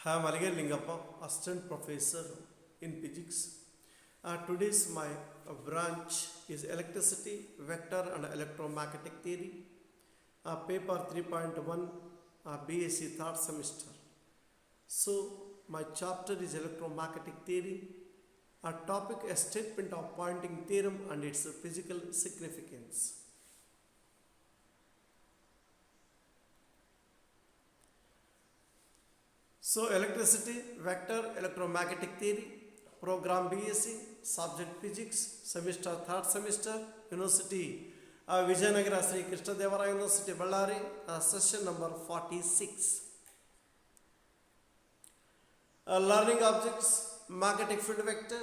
Hi, I'm Aligar Lingappa, Assistant Professor in Physics. Today's my branch is Electricity, Vector and Electromagnetic Theory, paper 3.1, BSc third semester. So, my chapter is Electromagnetic Theory. Our topic a statement of Poynting theorem and its physical significance. So, electricity, vector, electromagnetic theory, program BSc, subject physics, semester third semester, University Vijayanagara Sri Krishna Devaraya University Ballari, session number 46. Learning objects, magnetic field vector,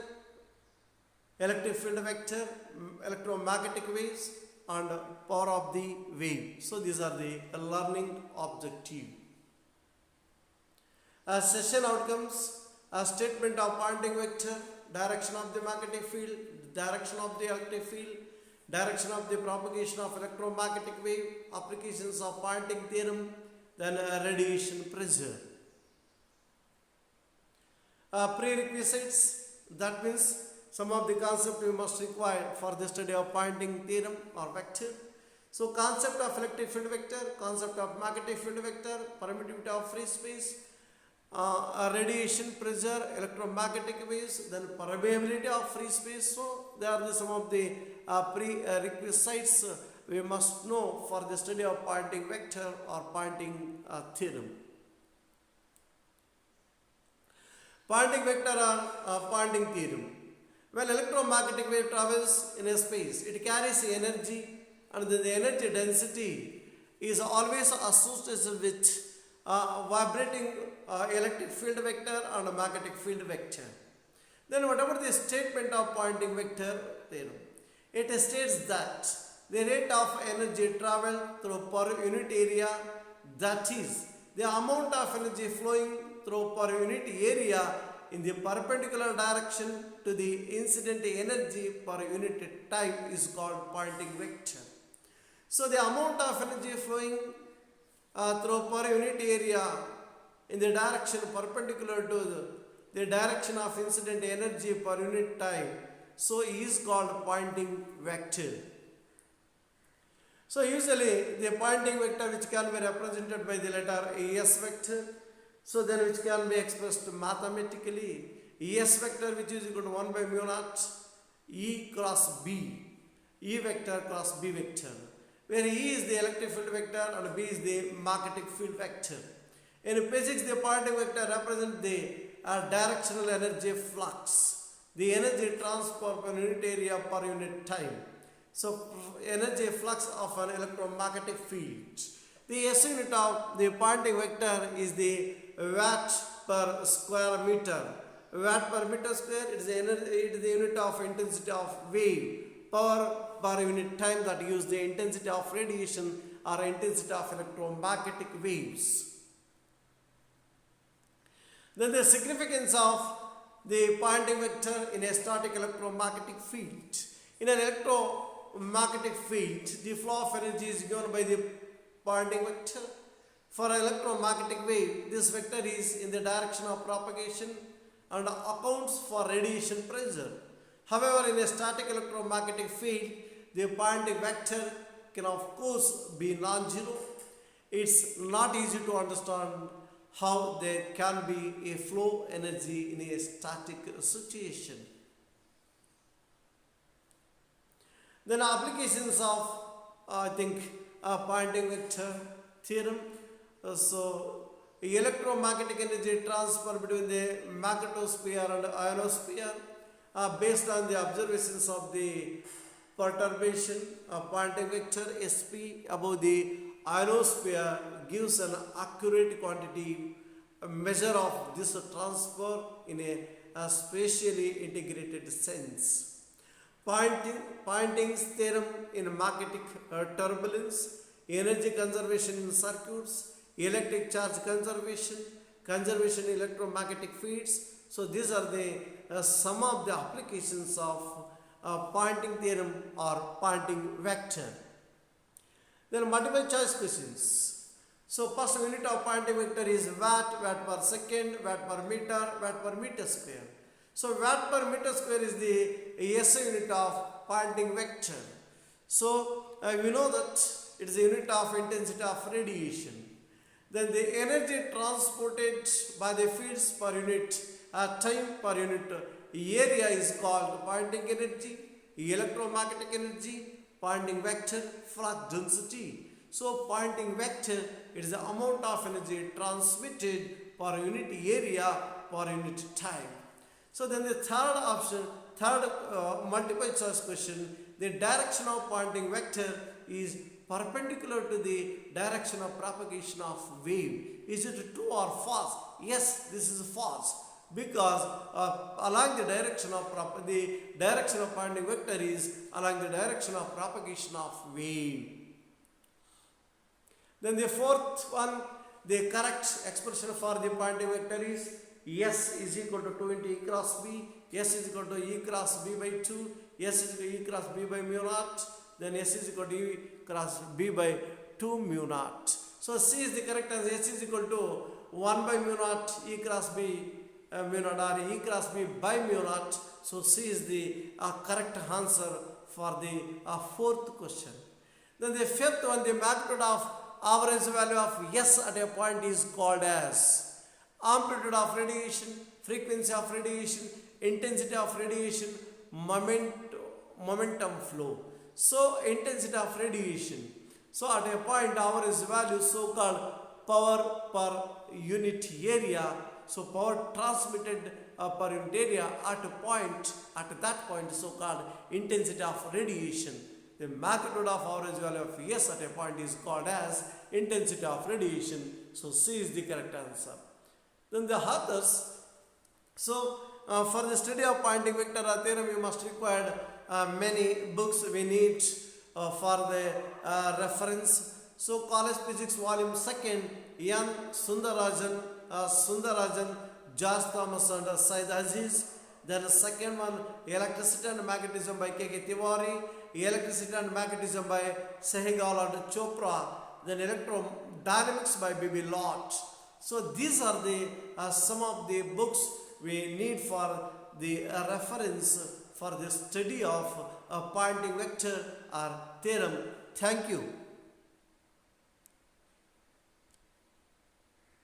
electric field vector, electromagnetic waves, and power of the wave. So, these are the learning objective. Session outcomes, a statement of Poynting vector, direction of the magnetic field, direction of the electric field, direction of the propagation of electromagnetic wave, applications of Poynting theorem, then radiation pressure. Prerequisites, that means some of the concepts we must require for the study of Poynting theorem or vector. So, concept of electric field vector, concept of magnetic field vector, permittivity of free space, radiation pressure, electromagnetic waves, then permeability of free space. So, they are some of the prerequisites we must know for the study of Poynting vector or Poynting theorem. Poynting vector or Poynting theorem. When electromagnetic wave travels in a space, it carries energy, and the energy density is always associated with vibrating electric field vector and magnetic field vector. Then what about the statement of Poynting vector theorem? It states that the rate of energy travel through per unit area, that is the amount of energy flowing through per unit area in the perpendicular direction to the incident energy per unit time is called Poynting vector. So the amount of energy flowing through per unit area in the direction perpendicular to the direction of incident energy per unit time, so is called Poynting vector. So usually the Poynting vector which can be represented by the letter S vector, so then which can be expressed mathematically, S vector which is equal to 1 by mu naught E cross B, E vector cross B vector, where E is the electric field vector and B is the magnetic field vector. In physics, the Poynting vector represents the directional energy flux, the energy transfer per unit area per unit time. So, energy flux of an electromagnetic field. The S unit of the Poynting vector is the watt per square meter. Watt per meter square is the unit of intensity of wave. Power per unit time, that use the intensity of radiation or intensity of electromagnetic waves. Then the significance of the Poynting vector in a static electromagnetic field. In an electromagnetic field, the flow of energy is given by the Poynting vector. For an electromagnetic wave, this vector is in the direction of propagation and accounts for radiation pressure. However, in a static electromagnetic field, the Poynting vector can of course be non-zero. It's not easy to understand how there can be a flow energy in a static situation. Then applications of Poynting vector theorem. So electromagnetic energy transfer between the magnetosphere and ionosphere based on the observations of the perturbation of Poynting vector SP above the ionosphere gives an accurate quantity measure of this transfer in a spatially integrated sense. Poynting's theorem in magnetic turbulence, energy conservation in circuits, electric charge conservation, conservation in electromagnetic fields. So these are the some of the applications of Poynting theorem or Poynting vector. Then multiple choice questions. So first unit of Poynting vector is watt, watt per second, watt per meter square. So watt per meter square is the SI unit of Poynting vector. So we know that it is a unit of intensity of radiation. Then the energy transported by the fields per unit time per unit area is called Poynting energy, electromagnetic energy, Poynting vector, flux density. So Poynting vector, it is the amount of energy transmitted per unit area per unit time. So then the third option, multiple choice question, the direction of Poynting vector is perpendicular to the direction of propagation of wave. Is it true or false? Yes, this is false, because along the direction of Poynting vector is along the direction of propagation of wave. Then the fourth one, the correct expression for the Poynting vector is S is equal to 2 into E cross B, S is equal to E cross B by 2, S is equal to E cross B by mu naught, then S is equal to E cross B by 2 mu naught. So C is the correct answer. S is equal to 1 by mu naught E cross B mu naught, or E cross B by mu naught. So C is the correct answer for the fourth question. Then the fifth one, the magnitude of average value of S at a point is called as amplitude of radiation, frequency of radiation, intensity of radiation, momentum flow. So intensity of radiation. So at a point average value, so called power per unit area. So power transmitted per unit area at that point, so called intensity of radiation. The magnitude of average value of S at a point is called as intensity of radiation. So C is the correct answer. Then the authors. So for the study of Poynting vector theorem, you must require many books we need for the reference. So College Physics Volume 2nd, N. Sundarajan, George Thomas and Said Aziz. Then the second one, Electricity and Magnetism by K.K. Tiwari, Electricity and Magnetism by Sehgal and Chopra, then Electrodynamics by B.B. Lott. So these are the some of the books we need for the reference for the study of Poynting vector or theorem. Thank you.